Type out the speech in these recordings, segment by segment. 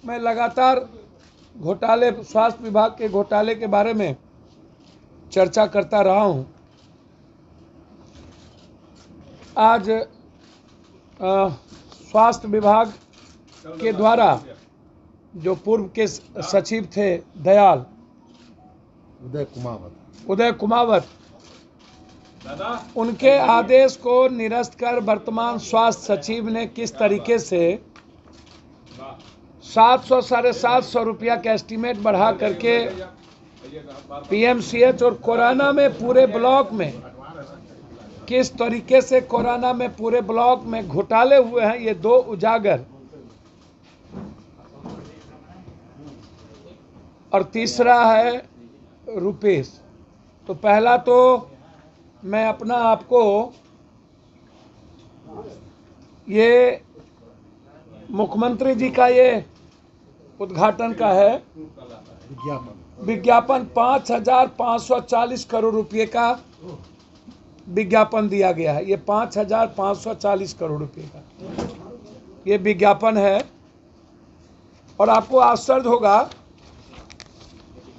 मैं लगातार घोटाले, स्वास्थ्य विभाग के घोटाले के बारे में चर्चा करता रहा हूं। आज स्वास्थ्य विभाग के द्वारा जो पूर्व के सचिव थे दयाल उदय कुमावत, उनके आदेश को निरस्त कर वर्तमान स्वास्थ्य सचिव ने किस तरीके से 700 750 रुपया का एस्टीमेट बढ़ा करके पीएमसीएच और कोरोना में पूरे ब्लॉक में किस तरीके से कोरोना में पूरे ब्लॉक में घोटाले हुए हैं, ये दो उजागर। और तीसरा है रुपेश। तो पहला तो मैं अपना आपको ये मुख्यमंत्री जी का ये उद्घाटन का है विज्ञापन 5,540 करोड़ रुपए का विज्ञापन दिया गया है। ये 5,540 करोड़ रुपए का ये विज्ञापन है। और आपको आश्चर्य होगा,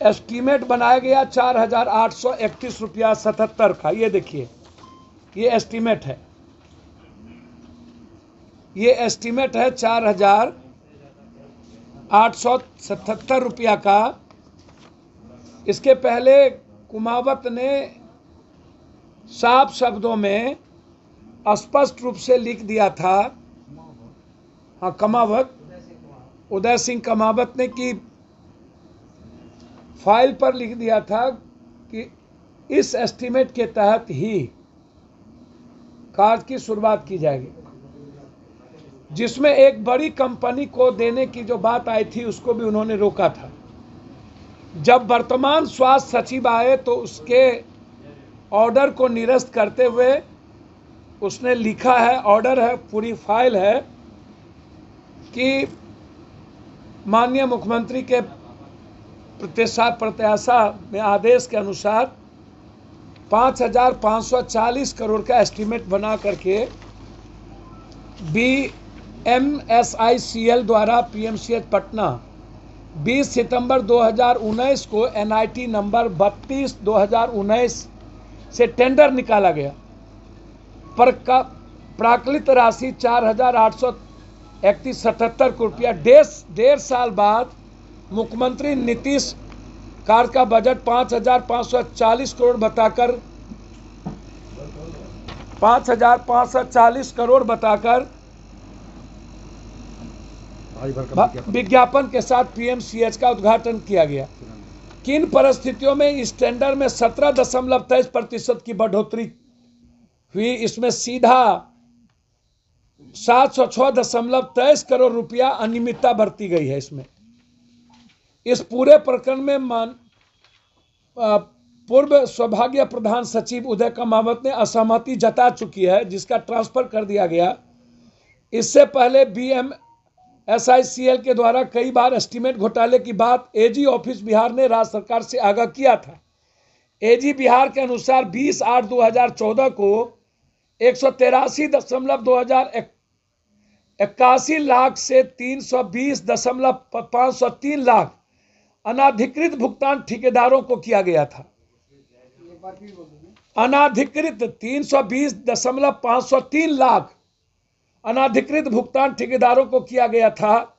एस्टीमेट बनाया गया 4,831 रुपया 77 का। ये देखिए, ये एस्टीमेट है, ये एस्टीमेट है 4,877 रुपया का। इसके पहले कुमावत ने साफ शब्दों में स्पष्ट रूप से लिख दिया था, हाँ कमावत, उदय सिंह कमावत ने, कि फाइल पर लिख दिया था कि इस एस्टीमेट के तहत ही कार्य की शुरुआत की जाएगी, जिसमें एक बड़ी कंपनी को देने की जो बात आई थी उसको भी उन्होंने रोका था। जब वर्तमान स्वास्थ्य सचिव आए तो उसके ऑर्डर को निरस्त करते हुए उसने लिखा है, ऑर्डर है, पूरी फाइल है, कि माननीय मुख्यमंत्री के प्रत्याशा में आदेश के अनुसार 5,540 करोड़ का एस्टीमेट बना करके BMSICL द्वारा पीएमसीएच पटना 20 सितंबर 2019 को NIT नंबर 32/2019 से टेंडर निकाला गया। पर प्राकृत राशि 4,831.77 करोड़ रुपया। डेढ़ साल बाद मुख्यमंत्री नीतीश कार्य का बजट 5,540 करोड़ बताकर 5,540 करोड़ बताकर विज्ञापन के साथ पीएमसीएच का उद्घाटन किया गया। किन परिस्थितियों में इस टेंडर में 17.23% की बढ़ोतरी हुई? इसमें सीधा 706.23 करोड़ रुपया अनियमितता बरती गई है। इसमें इस पूरे प्रकरण में पूर्व सौभाग्य प्रधान सचिव उदय कुमावत ने असहमति जता चुकी है, जिसका ट्रांसफर कर दिया गया। इससे पहले BMSICL के द्वारा कई बार एस्टीमेट घोटाले की बात AG ऑफिस बिहार ने राज्य सरकार से आगाह किया था। AG बिहार के अनुसार 20/8/2014 को 183.281 लाख से 320.503 लाख अनाधिकृत भुगतान ठेकेदारों को किया गया था। अनाधिकृत 320.503 लाख अनाधिकृत भुगतान ठेकेदारों को किया गया था।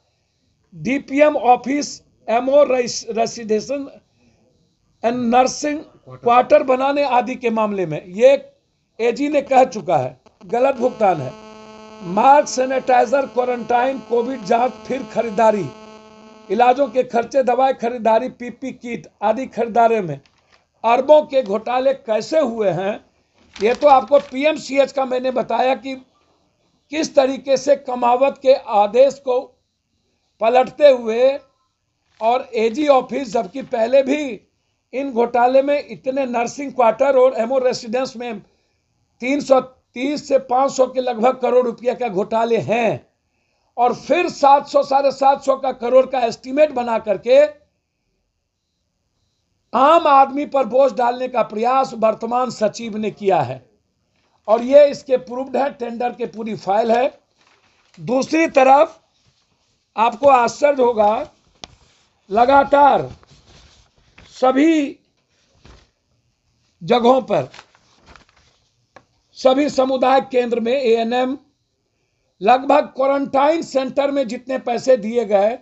DPM office, MO residential and nursing quarter बनाने आदि के मामले में ये AG ने कह चुका है गलत भुगतान है। मास्क, सैनिटाइजर, क्वारंटाइन, कोविड जांच, फिर खरीदारी, इलाजों के खर्चे, दवाई खरीदारी, PP किट आदि खरीदारी में अरबों के घोटाले कैसे हुए हैं, ये तो आपको पीएमसीएच का मैंने बताया कि किस तरीके से कमावत के आदेश को पलटते हुए और एजी ऑफिस, जबकि पहले भी इन घोटाले में इतने नर्सिंग क्वार्टर और एमओ रेसिडेंस में 330 से 500 के लगभग करोड़ रुपया का घोटाले हैं, और फिर 700 साढ़े 700 का करोड़ का एस्टीमेट बना करके आम आदमी पर बोझ डालने का प्रयास वर्तमान सचिव ने किया है, और ये इसके प्रूव्ड है, टेंडर के पूरी फाइल है। दूसरी तरफ आपको आश्चर्य होगा, लगातार सभी जगहों पर, सभी सामुदायिक केंद्र में एएनएम, लगभग क्वारंटाइन सेंटर में जितने पैसे दिए गए,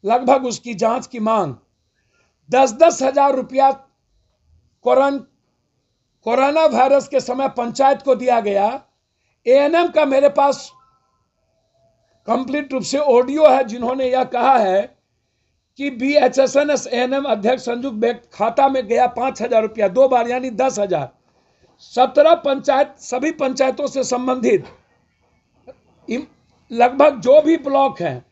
लगभग उसकी जांच की मांग 10-10 हजार रुपया कोरोना वायरस के समय पंचायत को दिया गया। एएनएम का मेरे पास कंप्लीट रूप से ऑडियो है, जिन्होंने यह कहा है कि बीएचएसएनएस एएनएम अध्यक्ष संजू बेग खाता में गया 5,000 रुपया 2 बार, यानी 10,000। 17 पंचायत, सभी पंचायतों से संबंधित लगभग जो भी ब्लॉक हैं,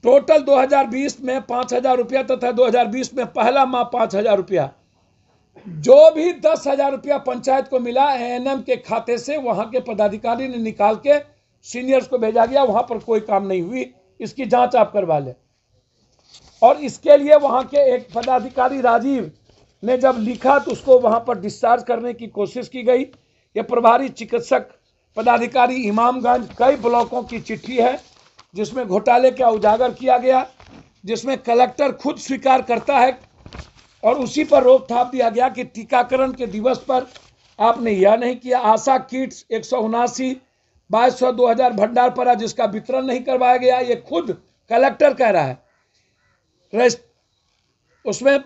टोटल 2020 में 5,000 रुपया तथा 2020 में पहला माह 5,000 रुपया, जो भी 10,000 रुपया पंचायत को मिला एएनएम के खाते से वहां के पदाधिकारी ने निकाल के सीनियर्स को भेजा गया। वहां पर कोई काम नहीं हुई, इसकी जांच आप करवा लें। और इसके लिए वहां के एक पदाधिकारी राजीव ने जब लिखा तो उसको वहां पर डिस्चार्ज करने की कोशिश की गई। यह प्रभारी चिकित्सक पदाधिकारी इमामगंज, कई ब्लॉकों की चिट्ठी है जिसमें घोटाले का उजागर किया गया, जिसमें कलेक्टर खुद स्वीकार करता है और उसी पर रोक थाप दिया गया कि टीकाकरण के दिवस पर आपने यह नहीं किया। आशा किट्स 179, 2200-2000 भंडार पड़ा जिसका वितरण नहीं करवाया गया, ये खुद कलेक्टर कह रहा है। उसमें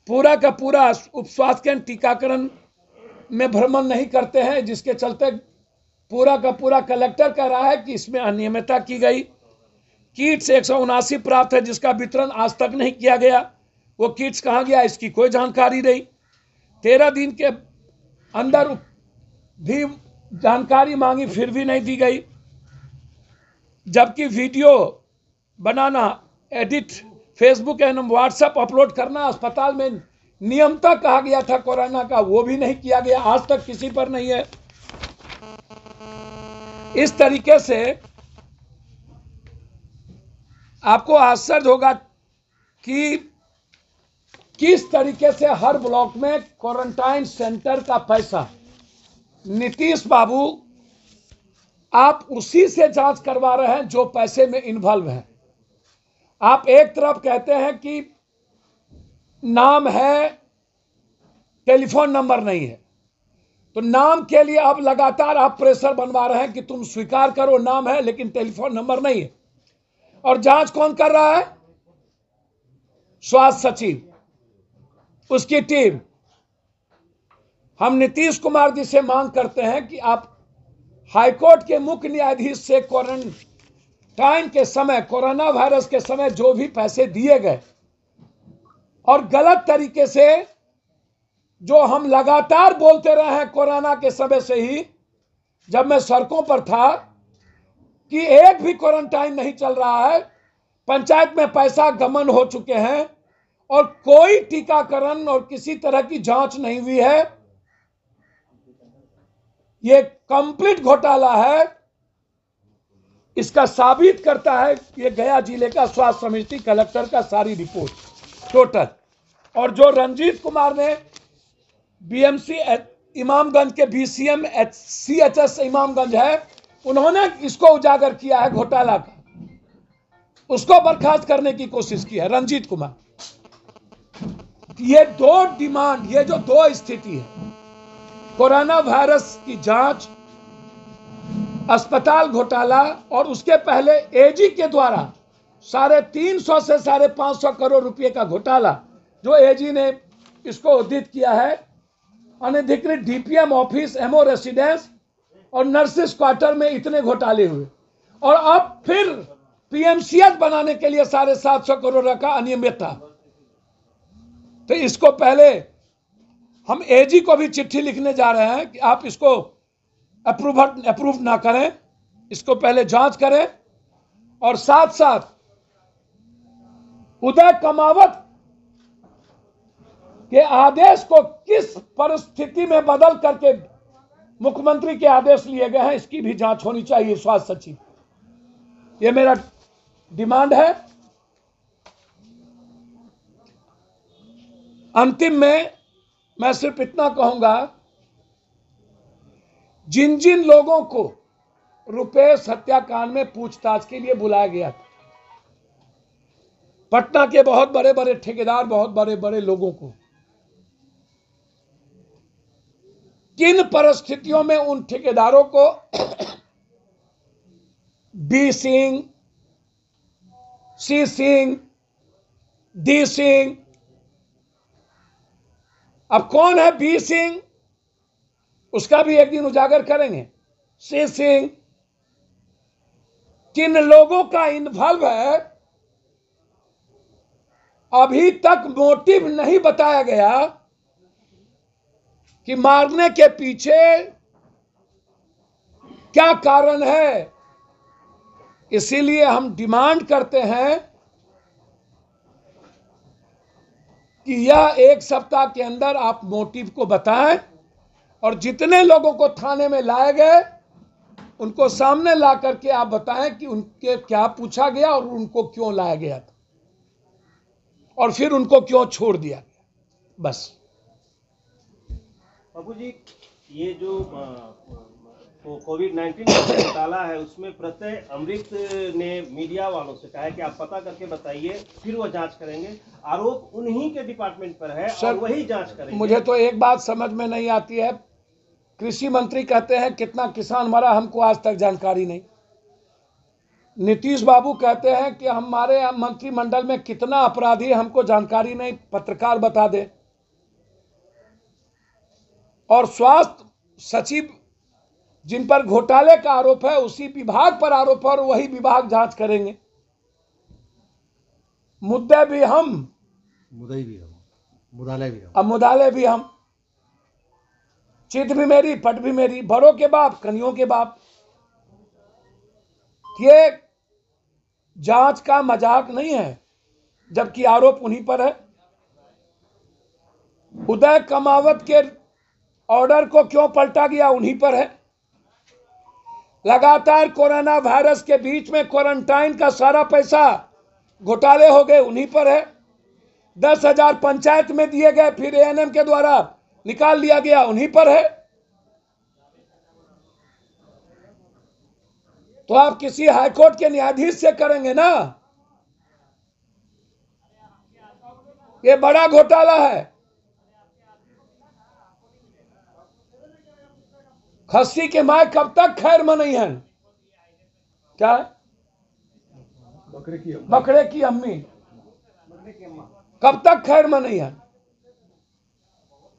पूरा का पूरा उप स्वास्थ्य केंद्र टीकाकरण में भ्रमण नहीं करते हैं, जिसके चलते पूरा का पूरा कलेक्टर कह रहा है कि इसमें अनियमितता की गई। किट्स 179 प्राप्त है जिसका वितरण आज तक नहीं किया गया, वो किट्स कहाँ गया इसकी कोई जानकारी नहीं। 13 दिन के अंदर भी जानकारी मांगी, फिर भी नहीं दी गई। जबकि वीडियो बनाना, एडिट, फेसबुक एवं व्हाट्सएप अपलोड करना अस्पताल में नियमतः कहा गया था कोरोना का, वो भी नहीं किया गया, आज तक किसी पर नहीं है। इस तरीके से आपको आश्चर्य होगा कि किस तरीके से हर ब्लॉक में क्वारंटाइन सेंटर का पैसा, नीतीश बाबू आप उसी से जांच करवा रहे हैं जो पैसे में इन्वॉल्व है। आप एक तरफ कहते हैं कि नाम है, टेलीफोन नंबर नहीं है, तो नाम के लिए अब लगातार आप प्रेशर बनवा रहे हैं कि तुम स्वीकार करो नाम है लेकिन टेलीफोन नंबर नहीं है। और जांच कौन कर रहा है? स्वास्थ्य सचिव, उसकी टीम। हम नीतीश कुमार जी से मांग करते हैं कि आप हाईकोर्ट के मुख्य न्यायाधीश से क्वारंटाइन के समय, कोरोना वायरस के समय जो भी पैसे दिए गए और गलत तरीके से जो हम लगातार बोलते रहे हैं कोरोना के समय से ही, जब मैं सड़कों पर था, कि एक भी क्वारंटाइन नहीं चल रहा है, पंचायत में पैसा गमन हो चुके हैं और कोई टीकाकरण और किसी तरह की जांच नहीं हुई है। ये कंप्लीट घोटाला है। इसका साबित करता है ये गया जिले का स्वास्थ्य समिति कलेक्टर का सारी रिपोर्ट टोटल। और जो रंजीत कुमार ने बीएमसी इमामगंज के बीसीएम सीएचएस इमामगंज है, उन्होंने इसको उजागर किया है घोटाला का, उसको बर्खास्त करने की कोशिश की है रंजीत कुमार। ये दो डिमांड, ये जो दो स्थिति है, कोरोना वायरस की जांच, अस्पताल घोटाला और उसके पहले एजी के द्वारा 350 से 550 करोड़ रुपए का घोटाला जो एजी ने इसको उद्धृत किया है। अनधिकृत डीपीएम ऑफिस, एमओ रेसिडेंस और नर्सिस क्वार्टर में इतने घोटाले हुए, और अब फिर पीएमसीएच बनाने के लिए 750 करोड़ का अनियमितता। तो इसको पहले हम एजी को भी चिट्ठी लिखने जा रहे हैं कि आप इसको अप्रूव ना करें, इसको पहले जांच करें, और साथ साथ उदय कमावत के आदेश को किस परिस्थिति में बदल करके मुख्यमंत्री के आदेश लिए गए हैं, इसकी भी जांच होनी चाहिए स्वास्थ्य सचिव। ये मेरा डिमांड है। अंतिम में मैं सिर्फ इतना कहूंगा, जिन जिन लोगों को रुपेश हत्याकांड में पूछताछ के लिए बुलाया गया था। पटना के बहुत बड़े बड़े ठेकेदार, बहुत बड़े बड़े लोगों को किन परिस्थितियों में उन ठेकेदारों को बी सिंह, सी सिंह, डी सिंह, अब कौन है बी सिंह, उसका भी एक दिन उजागर करेंगे। सी सिंह, किन लोगों का इन्वॉल्व है, अभी तक मोटिव नहीं बताया गया कि मारने के पीछे क्या कारण है। इसीलिए हम डिमांड करते हैं कि यह एक सप्ताह के अंदर आप मोटिव को बताएं और जितने लोगों को थाने में लाए गए उनको सामने ला करके आप बताएं कि उनके क्या पूछा गया और उनको क्यों लाया गया था और फिर उनको क्यों छोड़ दिया गया। बस बाबू जी, ये जो कोविड-19 का घोटाला है उसमें प्रत्यय अमृत ने मीडिया वालों से कहा है कि आप पता करके बताइए, फिर वो जांच करेंगे। आरोप उन्हीं के डिपार्टमेंट पर है और वही जांच करेंगे। मुझे तो एक बात समझ में नहीं आती है, कृषि मंत्री कहते हैं कितना किसान मरा हमको आज तक जानकारी नहीं। नीतीश बाबू कहते हैं कि हमारे मंत्रिमंडल में कितना अपराधी हमको जानकारी नहीं, पत्रकार बता दे। और स्वास्थ्य सचिव जिन पर घोटाले का आरोप है उसी विभाग पर आरोप है और वही विभाग जांच करेंगे। मुद्दे भी हम, मुद्दई भी हम, मुदाले भी हम, अब मुदाले भी हम। चित भी मेरी, पट भी मेरी, बड़ों के बाप, कनियों के बाप। ये जांच का मजाक नहीं है, जबकि आरोप उन्हीं पर है। उदय कमावत के ऑर्डर को क्यों पलटा गया, उन्हीं पर है। लगातार कोरोना वायरस के बीच में क्वारंटाइन का सारा पैसा घोटाले हो गए, उन्हीं पर है। 10,000 पंचायत में दिए गए, फिर एएनएम के द्वारा निकाल लिया गया, उन्हीं पर है। तो आप किसी हाईकोर्ट के न्यायाधीश से करेंगे ना। ये बड़ा घोटाला है। खस्सी के माय कब तक खैर मनई है, क्या बकरे की अम्मी कब तक खैर मनई है,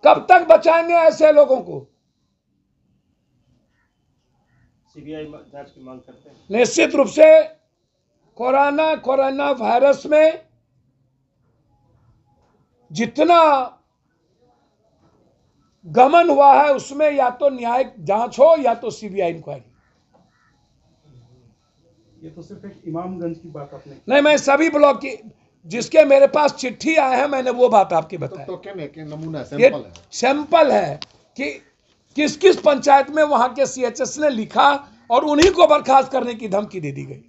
कब तक बचाएंगे ऐसे लोगों को। सीबीआई जांच की मांग करते हैं। निश्चित रूप से कोरोना वायरस में जितना गमन हुआ है उसमें या तो न्यायिक जांच हो या तो सीबीआई इंक्वायरी। ये तो सिर्फ एक इमामगंज की बात आपने नहीं, मैं सभी ब्लॉक की जिसके मेरे पास चिट्ठी आए हैं मैंने वो बात आपकी बताई। तो क्या नमूना सैंपल है कि किस किस पंचायत में वहां के सीएचएस ने लिखा और उन्हीं को बर्खास्त करने की धमकी दे दी गई।